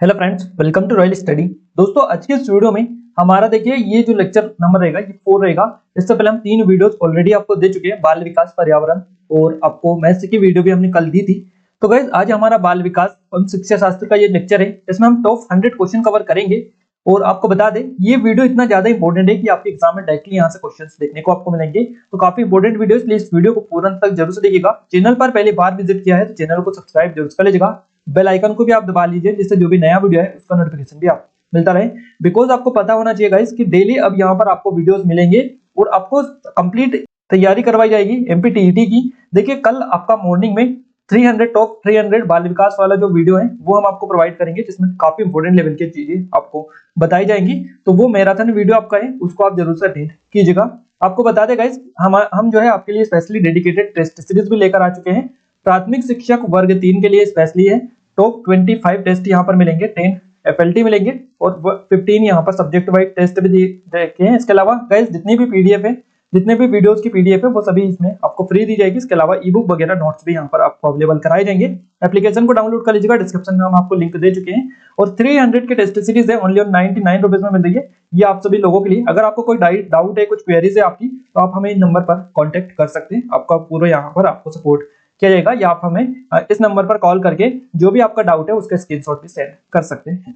Hello friends, welcome to Royal Study. दोस्तों, आज के इस वीडियो में हमारा देखिए ये जो लेक्चर नंबर रहेगा ये 4 रहेगा। इससे पहले हम 3 वीडियोस ऑलरेडी आपको दे चुके हैं, बाल विकास, पर्यावरण और आपको मैथ्स की वीडियो भी हमने कल दी थी। तो गाइस, आज हमारा बाल विकास एवं शिक्षा शास्त्र का ये लेक्चर है। इसमें हम टॉप 100 क्वेश्चन कवर करेंगे। और आपको बता दें, ये वीडियो इतना ज्यादा इंपॉर्टेंट है कि आपके एग्जाम में डायरेक्टली यहाँ से क्वेश्चंस देखने को आपको मिलेंगे। तो काफी इंपॉर्टेंट वीडियो, इसलिए इस वीडियो को पूरा तक जरूर से देखिएगा। चैनल पर पहली बार विजिट किया है तो चैनल को सब्सक्राइब जरूर कर लीजिएगा। बेल आइकन को भी आप दबा लीजिए, जिससे जो भी नया वीडियो है उसका नोटिफिकेशन भी आपको मिलता रहे। बिकॉज आपको पता होना चाहिए गाइस कि डेली अब यहाँ पर आपको वीडियोस मिलेंगे और आपको कंप्लीट तैयारी करवाई जाएगी एमपीटीईटी की। देखिए, कल आपका मॉर्निंग में 300 टॉप 300 बाल विकास वाला जो वीडियो है वो हम आपको प्रोवाइड करेंगे, जिसमें काफी इंपॉर्टेंट लेवल की चीजें आपको बताई जाएंगी। तो वो मैराथन वीडियो आपका है, उसको आप जरूर से अटेंड कीजिएगा। आपको बता दें गाइस, हम जो है आपके लिए स्पेशली डेडिकेटेड टेस्ट सीरीज भी लेकर आ चुके हैं। प्राथमिक शिक्षक वर्ग 3 के लिए स्पेशली है। टॉप 25 टेस्ट यहाँ पर मिलेंगे, 10 एफएलटी मिलेंगे और 15 यहाँ पर सब्जेक्ट वाइज टेस्ट भी देखे हैं। इसके अलावा गाइस, जितनी भी पीडीएफ है, जितने भी वीडियोस की पीडीएफ है, वो सभी इसमें आपको फ्री दी जाएगी। इसके अलावा ई बुक वगैरह नोट्स भी यहाँ पर आपको अवेलेबल कराए जाएंगे। एप्लीकेशन को डाउनलोड कर लीजिएगा, डिस्क्रिप्शन में हम आपको लिंक दे चुके हैं। और 300 के टेस्ट सीरीज है, ओनली ऑन 99 रुपीज में मिल रही है। ये आप सभी लोगों के लिए। अगर आपको कोई डाउट है, कुछ क्वेरीज है आपकी, तो आप हमें इन नंबर पर कॉन्टेक्ट कर सकते हैं। आपका पूरा यहाँ पर आपको सपोर्ट किया जाएगा, या आप हमें इस नंबर पर कॉल करके जो भी आपका डाउट है उसका स्क्रीनशॉट भी सेंड कर सकते हैं।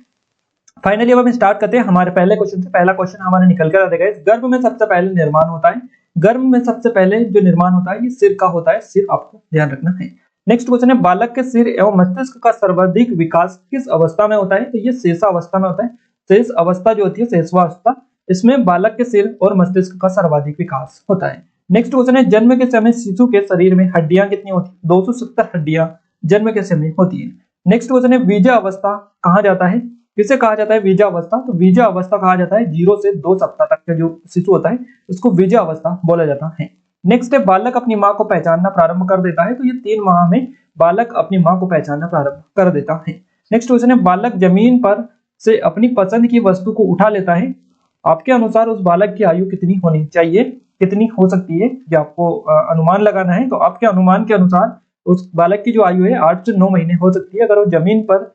फाइनली अब हम स्टार्ट करते हैं हमारे पहले क्वेश्चन से। पहला क्वेश्चन हमारा निकल कर आ जाएगा, गर्भ में सबसे पहले निर्माण होता है। गर्भ में सबसे पहले जो निर्माण होता है ये सिर का होता है। सिर आपको ध्यान रखना है। नेक्स्ट क्वेश्चन है, बालक के सिर एवं मस्तिष्क का सर्वाधिक विकास किस अवस्था में होता है? तो ये शेष अवस्था में होता है। शेष अवस्था जो होती है, शेषवावस्था, इसमें बालक के सिर और मस्तिष्क का सर्वाधिक विकास होता है। नेक्स्ट क्वेश्चन है, जन्म के समय शिशु के शरीर में हड्डियां कितनी होती है? 270 हड्डियां जन्म के समय होती है। नेक्स्ट क्वेश्चन है, बीजा अवस्था कहा जाता है? किसे कहा जाता है बीजा अवस्था? तो बीजा अवस्था कहा जाता है 0 से 2 सप्ताह तक का जो शिशु होता है उसको बीजा अवस्था बोला जाता है। नेक्स्ट है, बालक अपनी माँ को पहचानना प्रारंभ कर देता है। तो ये 3 माह में बालक अपनी माँ को पहचानना प्रारंभ कर देता है। नेक्स्ट क्वेश्चन है, बालक जमीन पर से अपनी पसंद की वस्तु को उठा लेता है। आपके अनुसार उस बालक की आयु कितनी होनी चाहिए, कितनी हो सकती है, ये आपको अनुमान लगाना है। तो आपके अनुमान के अनुसार उस बालक की जो आयु है 8 से 9 महीने हो सकती है। अगर वो जमीन पर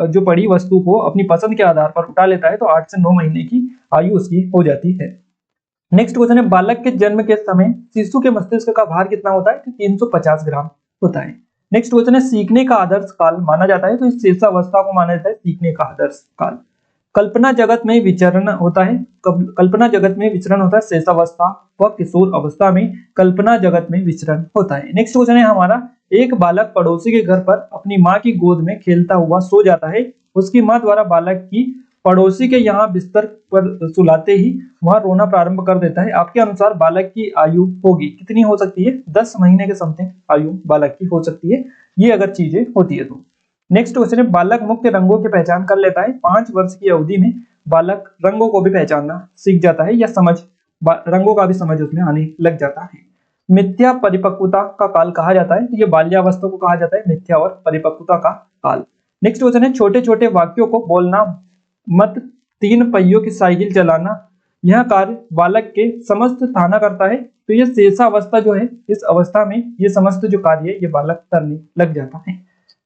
जो पड़ी वस्तु को अपनी पसंद के आधार पर उठा लेता है तो 8 से 9 महीने की आयु उसकी हो जाती है। नेक्स्ट क्वेश्चन है, बालक के जन्म के समय शिशु के मस्तिष्क का भार कितना होता है? तो 350 ग्राम होता है। नेक्स्ट क्वेश्चन है, सीखने का आदर्श काल माना जाता है। तो इस शेषावस्था को माना जाता है सीखने का आदर्श काल। कल्पना जगत में विचरण होता है। कल्पना जगत में विचरण होता है शेषावस्था व किशोर अवस्था में कल्पना जगत में विचरण होता है। नेक्स्ट क्वेश्चन है हमारा, एक बालक पड़ोसी के घर पर अपनी माँ की गोद में खेलता हुआ सो जाता है। उसकी माँ द्वारा बालक की पड़ोसी के यहाँ बिस्तर पर सुलाते ही वह रोना प्रारंभ कर देता है। आपके अनुसार बालक की आयु होगी कितनी हो सकती है? 10 महीने के समथिंग आयु बालक की हो सकती है, ये अगर चीजें होती है तो। नेक्स्ट क्वेश्चन है, बालक मुख्य रंगों की पहचान कर लेता है। 5 वर्ष की अवधि में बालक रंगों को भी पहचानना सीख जाता है, या रंगों का भी समझ उसमें आने लग जाता है। मिथ्या परिपक्वता का काल कहा जाता है। तो ये बाल्यावस्था को कहा जाता है मिथ्या और परिपक्वता का काल। नेक्स्ट क्वेश्चन है, छोटे छोटे वाक्यों को बोलना मत 3 पहियों की साइकिल चलाना, यह कार्य बालक के समस्त थाना करता है। तो ये शेषावस्था जो है, इस अवस्था में ये समस्त जो कार्य है ये बालक करने लग जाता है।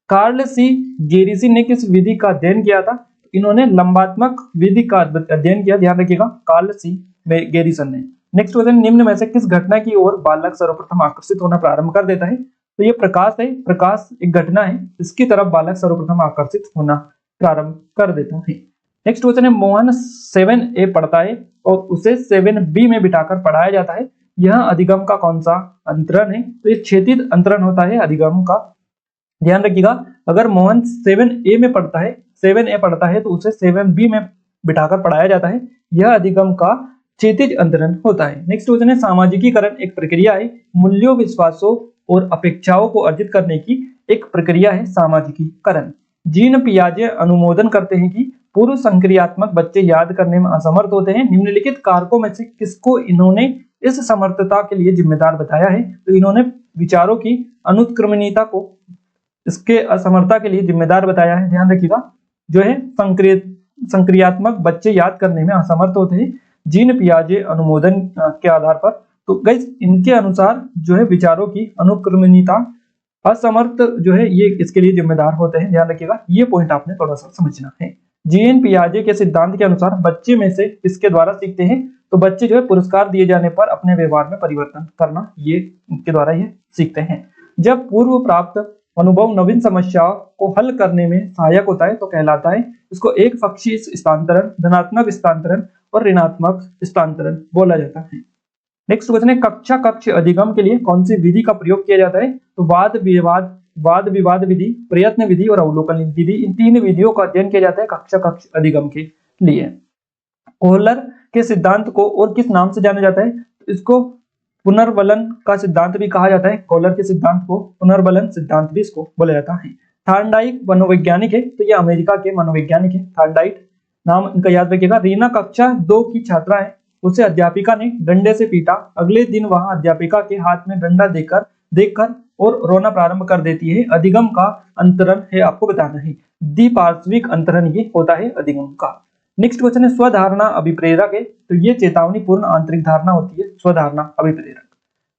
कार्ल सी गेरिसी ने किस विधि का अध्ययन किया था? इन्होंने लंबात्मक विधि का अध्ययन किया, ध्यान रखिएगा, कार्ल सी गेरिसन ने। नेक्स्ट क्वेश्चन, निम्न में से किस घटना की ओर बालक सर्वप्रथम आकर्षित होना प्रारंभ कर देता है? तो ये प्रकाश है। प्रकाश एक घटना है, इसकी तरफ बालक सर्वप्रथम आकर्षित होना प्रारंभ कर देता है। नेक्स्ट क्वेश्चन है, मोहन 7A पढ़ता है और उसे 7B में बिठाकर पढ़ाया जाता है। यह अधिगम का कौन सा अंतरण है? तो ये क्षैतिज अंतरण होता है अधिगम का। ध्यान रखिएगा, अगर मोहन 7A में पढ़ता है, 7A पढ़ता है तो उसे 7B में बिठाकर पढ़ाया जाता है। यह अधिगम का क्षैतिज अंतरण होता है। नेक्स्ट क्वेश्चन है, सामाजिकीकरण एक प्रक्रिया है। मूल्यों, विश्वासों और अपेक्षाओं को अर्जित करने की एक प्रक्रिया है सामाजिकीकरण। जीन पियाजे अनुमोदन करते हैं कि पूर्व संक्रियात्मक बच्चे याद करने में असमर्थ होते हैं। निम्नलिखित कारकों में से किसको इन्होंने इस समर्थता के लिए जिम्मेदार बताया है? तो इन्होंने विचारों की अनुत्क्रमणीयता को इसके असमर्थता के लिए जिम्मेदार बताया है। ध्यान रखिएगा, जो है संक्रियात्मक बच्चे याद करने में असमर्थ होते हैं जीन पियाजे अनुमोदन के आधार पर। तो गाइस, इनके अनुसार जो है विचारों की अनुक्रमणीयता असमर्थ जो है ये इसके लिए जिम्मेदार होते हैं, ध्यान रखिएगा, ये पॉइंट आपने थोड़ा सा समझना है। जीएन पियाजे के सिद्धांत के अनुसार बच्चे में से किसके द्वारा सीखते हैं, तो बच्चे जो है पुरस्कार दिए जाने पर अपने व्यवहार में परिवर्तन करना, ये के द्वारा ये सीखते हैं। जब पूर्व प्राप्त अनुभव नवीन समस्याओं को हल करने में सहायक होता है तो कहलाता है। इसको एक पक्षीय स्थानांतरण, धनात्मक स्थानांतरण और ऋणात्मक स्थानांतरण बोला जाता है। नेक्स्ट क्वेश्चन है, कक्षा कक्ष अधिगम के लिए कौन सी विधि का प्रयोग किया जाता है, तो वाद विवाद विधि, प्रयत्न विधि और अवलोकन विधि, इन तीन विधियों का अध्ययन किया जाता है कक्षा कक्ष अधिगम के लिए। कोहलर के सिद्धांत को और किस नाम से जाना जाता है, इसको पुनर्बलन का सिद्धांत भी कहा जाता है। कोहलर के सिद्धांत को पुनर्बलन सिद्धांत भी इसको बोला जाता है। थॉर्नडाइक मनोवैज्ञानिक है, तो ये अमेरिका के मनोवैज्ञानिक है, थॉर्नडाइक नाम इनका याद रखिएगा। रीना कक्षा 2 की छात्रा है, उसे अध्यापिका ने डंडे से पीटा। अगले दिन वह अध्यापिका के हाथ में डंडा देखकर और रोना प्रारंभ कर देती है। अधिगम का अंतरण है आपको बताना है, द्विपार्श्विक अंतरण ये होता है अधिगम का। नेक्स्ट क्वेश्चन है, स्वधारणा अभिप्रेरक है, तो ये चेतावनी पूर्ण आंतरिक धारणा होती है स्वधारणा अभिप्रेरक।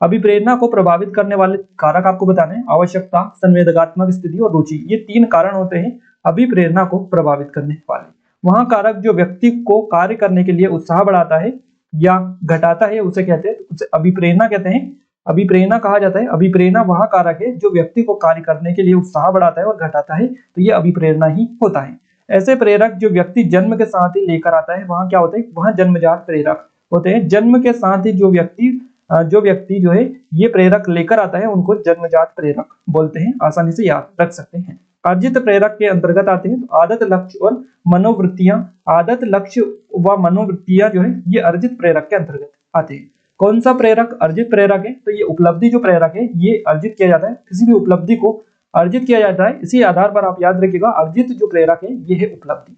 अभिप्रेरणा को प्रभावित करने वाले कारक आपको बताने हैं, आवश्यकता, संवेदनात्मक स्थिति और रुचि, ये 3 कारण होते हैं अभिप्रेरणा को प्रभावित करने वाले। वहां कारक जो व्यक्ति को कार्य करने के लिए उत्साह बढ़ाता है या घटाता है उसे कहते हैं, उसे अभिप्रेरणा कहते हैं, अभिप्रेरणा कहा जाता है। अभिप्रेरणा वह कारक है जो व्यक्ति को कार्य करने के लिए उत्साह बढ़ाता है और घटाता है, तो ये अभिप्रेरणा ही होता है। ऐसे प्रेरक जो व्यक्ति जन्म के साथ ही लेकर आता है, वहां क्या होते हैं, वहां जन्मजात प्रेरक होते हैं। जन्म के साथ ही जो व्यक्ति जो है ये प्रेरक लेकर आता है उनको जन्मजात प्रेरक बोलते हैं, आसानी से याद रख सकते हैं। अर्जित प्रेरक के अंतर्गत आते हैं, तो आदत, लक्ष्य और मनोवृत्तियां, आदत, लक्ष्य व मनोवृत्तियां जो है ये अर्जित प्रेरक के अंतर्गत आते हैं। कौन सा प्रेरक अर्जित प्रेरक है, तो ये उपलब्धि जो प्रेरक है ये अर्जित किया जाता है, किसी भी उपलब्धि को अर्जित किया जाता है, इसी आधार पर आप याद रखिएगा अर्जित जो प्रेरक है ये है उपलब्धि।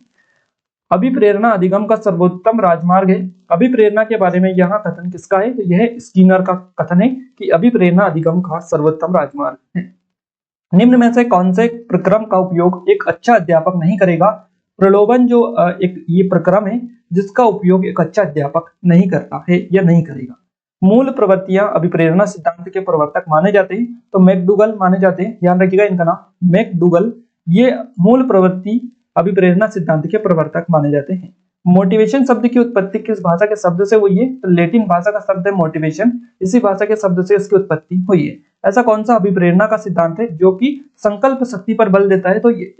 अभिप्रेरणा अधिगम का सर्वोत्तम राजमार्ग है। अभिप्रेरणा के बारे में यहाँ कथन किसका है, तो यह स्किनर का कथन है कि अभिप्रेरणा अधिगम का सर्वोत्तम राजमार्ग है। निम्न में से कौन से प्रक्रम का उपयोग एक अच्छा अध्यापक नहीं करेगा, प्रलोभन जो एक ये प्रक्रम है जिसका उपयोग एक अच्छा अध्यापक नहीं करता है या नहीं करेगा। मूल प्रवृत्तियां अभिप्रेरणा सिद्धांत के प्रवर्तक माने जाते हैं, तो मैकडूगल माने जाते हैं, ध्यान रखिएगा इनका नाम मैकडूगल, ये मूल प्रवृत्ति अभिप्रेरणा सिद्धांत के प्रवर्तक माने जाते हैं। मोटिवेशन शब्द की उत्पत्ति किस भाषा के शब्द से हुई है, तो लैटिन भाषा का शब्द है मोटिवेशन, इसी भाषा के शब्द से इसकी उत्पत्ति हुई है। ऐसा कौन सा अभिप्रेरणा का सिद्धांत है जो कि संकल्प शक्ति पर बल देता है, तो ये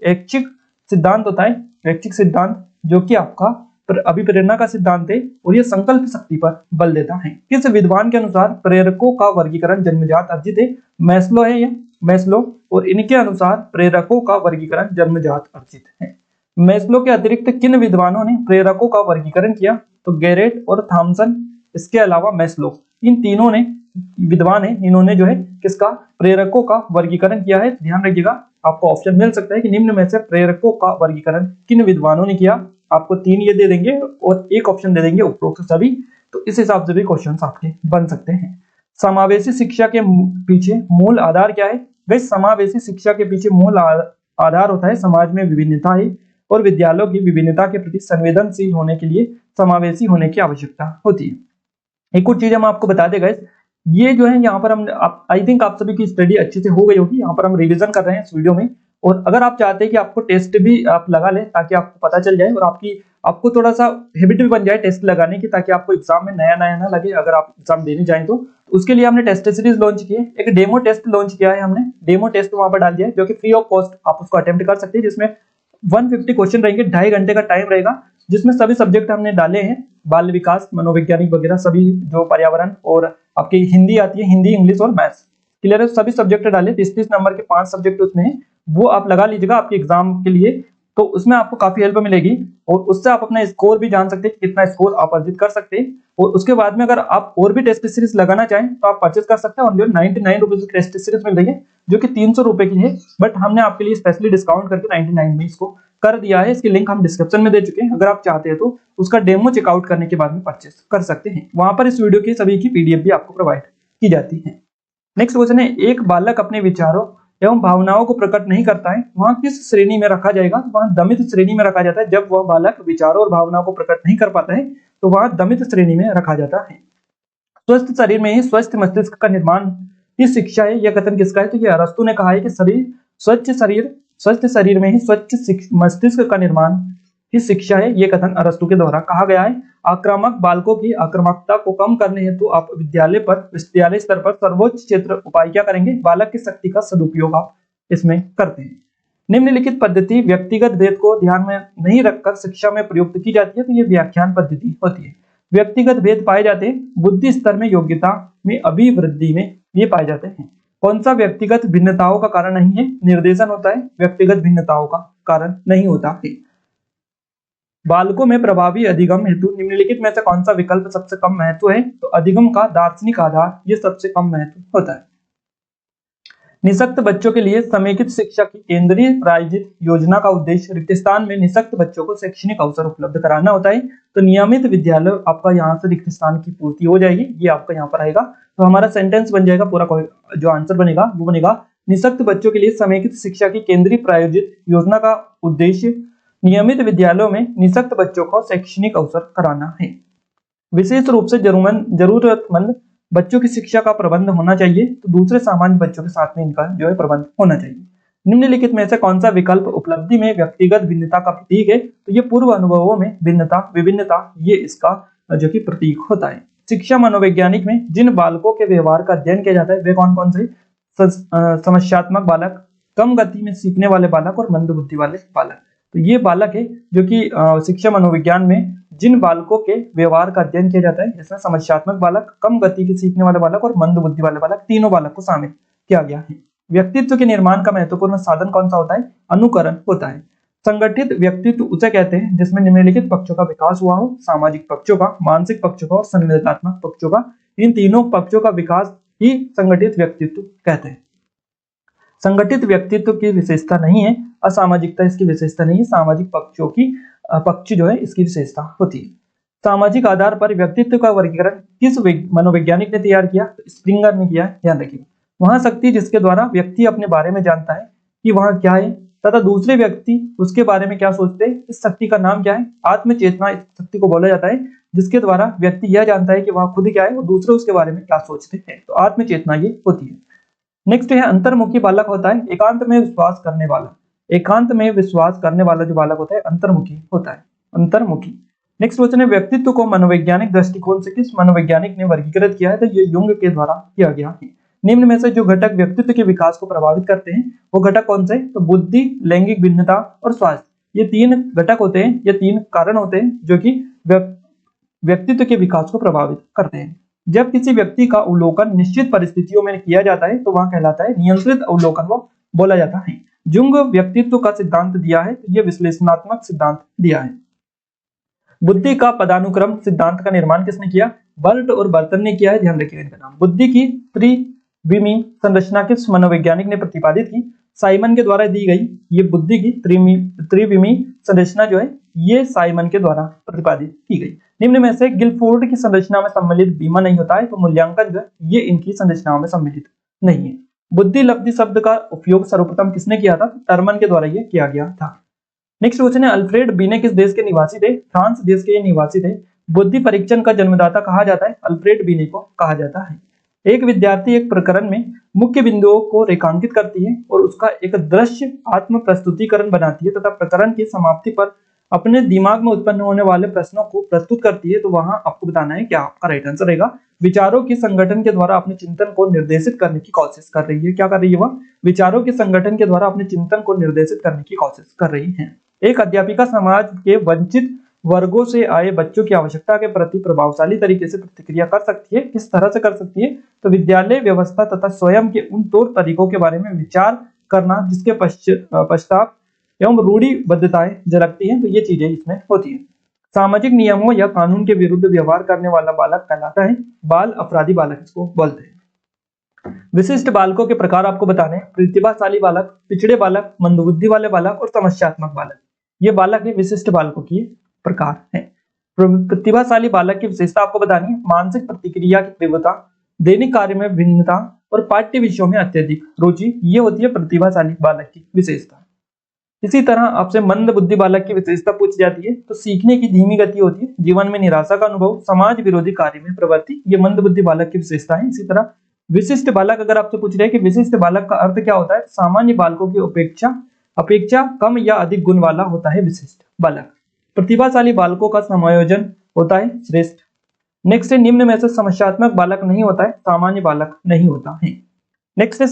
ऐच्छिक सिद्धांत होता है, ऐच्छिक सिद्धांत जो कि आपका अभिप्रेरणा का सिद्धांत है और ये संकल्प शक्ति पर बल देता है। किस विद्वान के अनुसार प्रेरकों का वर्गीकरण जन्मजात अर्जित है, मैस्लो है ये, मैस्लो, और इनके अनुसार प्रेरकों का वर्गीकरण जन्मजात अर्जित है। मैस्लो के अतिरिक्त किन विद्वानों ने प्रेरकों का वर्गीकरण किया, तो गैरेट और थॉमसन, इसके अलावा मैस्लो, इन तीनों ने विद्वान है, इन्होंने जो है किसका प्रेरकों का वर्गीकरण किया है। ध्यान रखिएगा आपको ऑप्शन मिल सकता है कि निम्न में से प्रेरकों का वर्गीकरण किन विद्वानों ने किया, आपको 3 ये दे देंगे और एक ऑप्शन दे देंगे उपरोक्त सभी, तो इस हिसाब से भी क्वेश्चंस आपके बन सकते हैं। समावेशी शिक्षा के पीछे मूल आधार क्या है, भाई समावेशी शिक्षा के पीछे मूल आधार होता है समाज में विभिन्नता है और विद्यालयों की विभिन्नता के प्रति संवेदनशील होने के लिए समावेशी होने की आवश्यकता होती है। एक और चीज हम आपको बता देगा, ये जो है यहाँ पर हम आई थिंक आप सभी की स्टडी अच्छे से हो गई होगी, यहाँ पर हम रिवीजन कर रहे हैं इस वीडियो में, और अगर आप चाहते हैं कि आपको टेस्ट भी आप लगा लें ताकि आपको पता चल जाए और आपको थोड़ा सा हैबिट भी बन जाए टेस्ट लगाने की, ताकि आपको एग्जाम में नया नया ना लगे अगर आप एग्जाम देने जाएं तो उसके लिए हमने टेस्ट सीरीज लॉन्च की है। एक डेमो टेस्ट लॉन्च किया है हमने, डेमो टेस्ट वहां पर डाल दिया है जो कि फ्री ऑफ कॉस्ट आप उसको अटेम्प्ट कर सकते हैं, जिसमें 150 क्वेश्चन रहेंगे, 2.5 घंटे का टाइम रहेगा, जिसमें सभी सब्जेक्ट हमने डाले हैं, बाल विकास, मनोवैज्ञानिक वगैरह सभी, जो पर्यावरण और आपकी हिंदी आती है, हिंदी, इंग्लिश और मैथ्स, क्लियर है, सभी सब्जेक्ट डाले। 30 नंबर के 5 सब्जेक्ट उसमें है, वो आप लगा लीजिएगा आपके एग्जाम के लिए, तो उसमें आपको काफी हेल्प मिलेगी और उससे आप अपना स्कोर भी जान सकते हैं, कितना स्कोर आप अर्जित कर सकते हैं। और उसके बाद में अगर आप और भी टेस्ट सीरीज लगाना चाहें तो आप परचेज कर सकते हैं, और 99 रुपीज की टेस्ट सीरीज मिल रही है जो कि 300 रुपए की है, बट हमने आपके लिए स्पेशली डिस्काउंट करके 99 में इसको कर दिया है। इसकी लिंक हम डिस्क्रिप्शन में दे चुके हैं, अगर आप चाहते हैं तो उसका डेमो चेकआउट करने के बाद में परचेज कर सकते हैं। वहां पर इस वीडियो की सभी की पीडीएफ भी आपको प्रोवाइड की जाती है। नेक्स्ट क्वेश्चन है, एक बालक अपने विचारों एवं भावनाओं को प्रकट नहीं करता है, वहां किस श्रेणी में रखा जाएगा, वहां दमित श्रेणी में रखा जाता है। जब वह बालक विचारों और भावनाओं को प्रकट नहीं कर पाता है तो वहां दमित श्रेणी में रखा जाता है। स्वस्थ शरीर में ही स्वस्थ मस्तिष्क का निर्माण ही शिक्षा है। यह कथन किसका है? तो ये अरस्तु ने कहा है कि स्वस्थ शरीर में ही स्वच्छ मस्तिष्क का निर्माण ही शिक्षा है। यह कथन अरस्तु के द्वारा कहा गया है। आक्रामक बालकों की आक्रामकता को कम करने हेतु आप विद्यालय स्तर पर सर्वोच्च क्षेत्र उपाय क्या करेंगे? बालक की शक्ति का सदुपयोग आप इसमें करते हैं। निम्नलिखित पद्धति व्यक्तिगत भेद को ध्यान में नहीं रखकर शिक्षा में प्रयुक्त की जाती है, तो ये व्याख्यान पद्धति होती है। व्यक्तिगत भेद पाए जाते हैं बुद्धि स्तर में, योग्यता में, अभिवृद्धि में ये पाए जाते हैं। कौन सा व्यक्तिगत भिन्नताओं का कारण नहीं है? निर्देशन होता है, व्यक्तिगत भिन्नताओं का कारण नहीं होता है। बालकों में प्रभावी अधिगम हेतु निम्नलिखित में से कौन सा विकल्प सबसे कम महत्व है? तो अधिगम का दार्शनिक आधार ये सबसे कम महत्व होता है। निःशक्त बच्चों के लिए समेकित शिक्षा की केंद्रीय प्रायोजित योजना का उद्देश्य रिक्त स्थान में निःशक्त बच्चों को शैक्षणिक अवसर उपलब्ध कराना होता है। तो नियमित विद्यालय आपका यहाँ से रिक्त स्थान की पूर्ति हो जाएगी, ये आपका यहाँ पर आएगा। तो हमारा सेंटेंस बन जाएगा, पूरा जो आंसर बनेगा वो बनेगा निःशक्त बच्चों के लिए समेकित शिक्षा की केंद्रीय प्रायोजित योजना का उद्देश्य नियमित विद्यालयों में निःशक्त बच्चों को शैक्षणिक अवसर कराना है। विशेष रूप से जरूरतमंद बच्चों की शिक्षा का प्रबंध होना चाहिए, तो दूसरे सामान्य बच्चों के साथ में इनका जो है प्रबंध होना चाहिए। निम्नलिखित में से कौन सा विकल्प उपलब्धि में व्यक्तिगत भिन्नता का प्रतीक है? तो ये पूर्व अनुभवों में विभिन्नता ये इसका जो कि प्रतीक होता है। शिक्षा मनोवैज्ञानिक में जिन बालकों के व्यवहार का अध्ययन किया जाता है वे कौन कौन से? समस्यात्मक बालक, कम गति में सीखने वाले बालक और मंद बुद्धि वाले बालक। तो ये बालक है जो कि शिक्षा मनोविज्ञान में जिन बालकों के व्यवहार का अध्ययन किया जाता है, इसमें समस्यात्मक बालक, कम गति के सीखने वाले बालक और मंद बुद्धि वाले बालक, तीनों बालक को शामिल किया गया है। व्यक्तित्व के निर्माण का महत्वपूर्ण साधन कौन सा होता है? अनुकरण होता है। संगठित व्यक्तित्व उसे कहते हैं जिसमें निम्नलिखित पक्षों का विकास हुआ हो: सामाजिक पक्षों का, मानसिक पक्षों का और संवेदनात्मक पक्षों का। इन तीनों पक्षों का विकास ही संगठित व्यक्तित्व कहते हैं। संगठित व्यक्तित्व की विशेषता नहीं है, असामाजिकता इसकी विशेषता नहीं है, सामाजिक पक्षों की पक्ष जो है इसकी विशेषता होती है। सामाजिक आधार पर व्यक्तित्व का वर्गीकरण किस मनोवैज्ञानिक ने तैयार किया? तो स्प्रिंगर ने किया, ध्यान रखिए। वहां शक्ति जिसके द्वारा व्यक्ति अपने बारे में जानता है कि वहां क्या है तथा दूसरे व्यक्ति उसके बारे में क्या सोचते हैं, इस शक्ति का नाम क्या है? आत्मचेतना इस शक्ति को बोला जाता है, जिसके द्वारा व्यक्ति यह जानता है कि वह खुद क्या है और दूसरे उसके बारे में क्या सोचते हैं। तो आत्मचेतना ये होती है। नेक्स्ट है अंतर्मुखी बालक होता है एकांत में विश्वास करने वाला। एकांत में विश्वास करने वाला जो बालक होता है अंतर्मुखी होता है, अंतर्मुखी। नेक्स्ट क्वेश्चन है व्यक्तित्व को मनोवैज्ञानिक दृष्टिकोण से किस मनोवैज्ञानिक ने वर्गीकृत किया है? तो ये युंग के द्वारा किया गया है। निम्न में से जो घटक व्यक्तित्व के विकास को प्रभावित करते हैं वो घटक कौन से? तो बुद्धि, लैंगिक भिन्नता और स्वास्थ्य, ये तीन घटक होते हैं, ये तीन कारण होते हैं जो कि व्यक्तित्व के विकास को प्रभावित करते हैं। जब किसी व्यक्ति का अवलोकन निश्चित परिस्थितियों में किया जाता है तो वह कहलाता है नियंत्रित अवलोकन, वो बोला जाता है। जुंग व्यक्तित्व का सिद्धांत दिया है, तो यह विश्लेषणात्मक सिद्धांत दिया है। बुद्धि का पदानुक्रम सिद्धांत का निर्माण किसने किया? बर्ट और बर्टन ने किया है, ध्यान रखिएगा इनका नाम। बुद्धि की त्रिविमी संरचना किस मनोवैज्ञानिक ने प्रतिपादित की? साइमन के द्वारा दी गई ये बुद्धि की त्रिविमी संरचना जो है ये साइमन के द्वारा प्रतिपादित की गई। निम्न में से गिलफोर्ड की संरचना में सम्मिलित बीमा नहीं होता है, तो मूल्यांकन जो है ये इनकी संरचनाओं में सम्मिलित नहीं है। बुद्धि लब्धि शब्द का उपयोग सर्वप्रथम किसने किया था? टर्मन के द्वारा ये किया गया था। नेक्स्ट क्वेश्चन है अल्फ्रेड बीने किस देश के निवासी थे? फ्रांस देश के निवासी थे। बुद्धि परीक्षण का जन्मदाता कहा जाता है, अल्फ्रेड बीने को कहा जाता है। एक विद्यार्थी एक प्रकरण में मुख्य बिंदुओं को रेखांकित करती है और उसका एक दृश्य आत्म प्रस्तुतिकरण बनाती है तथा प्रकरण की समाप्ति पर अपने दिमाग में उत्पन्न होने वाले प्रश्नों को प्रस्तुत करती है। तो वहां आपको बताना है क्या आपका राइट आंसर रहेगा। विचारों के संगठन के द्वारा अपने चिंतन को निर्देशित करने की कोशिश कर रही है। क्या कर रही है? वह विचारों के संगठन के द्वारा अपने चिंतन को निर्देशित करने की कोशिश कर रही है। एक अध्यापिका समाज के वंचित वर्गों से आए बच्चों की आवश्यकता के प्रति प्रभावशाली तरीके से प्रतिक्रिया कर सकती है। किस तरह से कर सकती है? तो विद्यालय व्यवस्था तथा स्वयं के उन तौर तरीकों के बारे में विचार करना जिसके पश्चात एवं रूढ़िबद्धताएं झलकती हैं, तो ये चीजें इसमें होती है। सामाजिक नियमों या कानून के विरुद्ध व्यवहार करने वाला बालक कहलाता है बाल अपराधी बालक, इसको बोलते हैं। विशिष्ट बालकों के प्रकार आपको बताने: प्रतिभाशाली बालक, पिछड़े बालक, मंदबुद्धि वाले बालक और समस्यात्मक बालक। ये बालक है विशिष्ट बालकों की प्रकार है। प्रतिभाशाली बालक की विशेषता आपको बतानी है: मानसिक प्रतिक्रिया की तीव्रता, दैनिक कार्य में भिन्नता और पाठ्य विषयों में अत्यधिक रुचि, ये होती है प्रतिभाशाली बालक की विशेषता। इसी तरह आपसे मंद बुद्धि बालक की विशेषता पूछी जाती है, तो सीखने की धीमी गति होती है, जीवन में निराशा का अनुभव, समाज विरोधी कार्य में प्रवृत्ति, ये मंद बुद्धि बालक की विशेषता है। इसी तरह विशिष्ट बालक, अगर आपसे पूछ रहे हैं कि विशिष्ट बालक का अर्थ क्या होता है, सामान्य बालकों की अपेक्षा कम या अधिक गुण वाला होता है विशिष्ट बालक। प्रतिभाशाली बालकों का समायोजन होता है श्रेष्ठ। नेक्स्ट है, निम्न में से समस्यात्मक बालक नहीं होता है, सामान्य बालक नहीं होता है। नेक्स्ट है,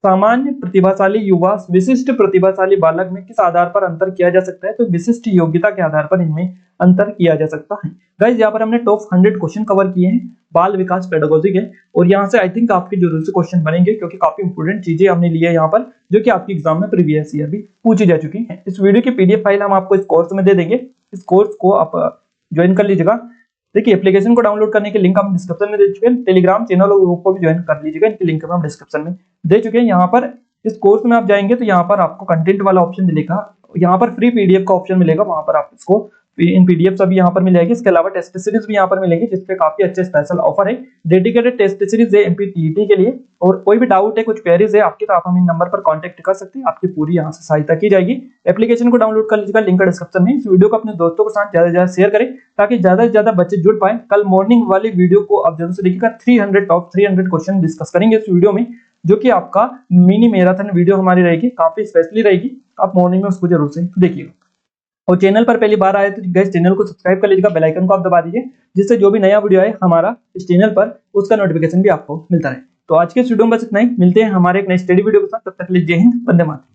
सामान्य प्रतिभाशाली युवा विशिष्ट प्रतिभाशाली बालक में किस आधार पर अंतर किया जा सकता है, तो विशिष्ट योग्यता के आधार पर इनमें अंतर किया जा सकता है। गाइस यहाँ पर हमने टॉप 100 क्वेश्चन कवर किए हैं बाल विकास पेडागोजी के, और यहाँ से आई थिंक आपके जरूर से क्वेश्चन बनेंगे, क्योंकि काफी इंपोर्टेंट चीजें हमने ली है यहाँ पर, जो कि आपके एग्जाम में प्रीवियस ईयर भी पूछी जा चुकी है। इस वीडियो की पीडीएफ फाइल हम आपको इस कोर्स में दे देंगे, इस कोर्स को आप ज्वाइन कर लीजिएगा। देखिए, एप्लीकेशन को डाउनलोड करने के लिंक हम डिस्क्रिप्शन में दे चुके हैं, टेलीग्राम चैनल और ग्रुप को भी ज्वाइन कर लीजिएगा, इनके लिंक हम डिस्क्रिप्शन में दे चुके हैं। यहाँ पर इस कोर्स में आप जाएंगे तो यहाँ पर आपको कंटेंट वाला ऑप्शन मिलेगा, यहाँ पर फ्री पीडीएफ का ऑप्शन मिलेगा, वहां पर आप इसको इन पीडीएफ सभी यहाँ पर मिल जाएगी। इसके अलावा टेस्ट सीरीज भी यहाँ पर मिलेंगे, जिसपे काफी अच्छे स्पेशल ऑफर है। डेडिकेटेड टेस्ट सीरीज है एमपीटीईटी के लिए, और कोई भी डाउट है, कुछ क्वेरीज है आपकी, तो आप हम इन नंबर पर कांटेक्ट कर सकते हैं, आपकी पूरी यहाँ से सहायता की जाएगी। एप्लीकेशन को डाउनलोड कर लीजिएगा, लिंक डिस्क्रिप्शन में। इस वीडियो को अपने दोस्तों के साथ ज्यादा से ज्यादा शेयर करें, ताकि ज्यादा से ज्यादा बच्चे जुड़ पाए। कल मॉर्निंग वाली वीडियो को आप जरूर से देखिएगा, 300 टॉप 300 क्वेश्चन डिस्कस करेंगे इस वीडियो में, जो कि आपका मिनी मैराथन वीडियो हमारी रहेगी, काफी स्पेशली रहेगी। आप मॉर्निंग में उसको जरूर से देखिएगा। और चैनल पर पहली बार आए तो गाइस चैनल को सब्सक्राइब कर लीजिएगा, बेल आइकन को आप दबा दीजिए, जिससे जो भी नया वीडियो आए हमारा इस चैनल पर, उसका नोटिफिकेशन भी आपको मिलता रहे। तो आज के इस वीडियो में बस इतना ही, मिलते हैं हमारे एक नई स्टडी वीडियो के साथ, तब तक के लिए जय हिंद, वंदे मातरम।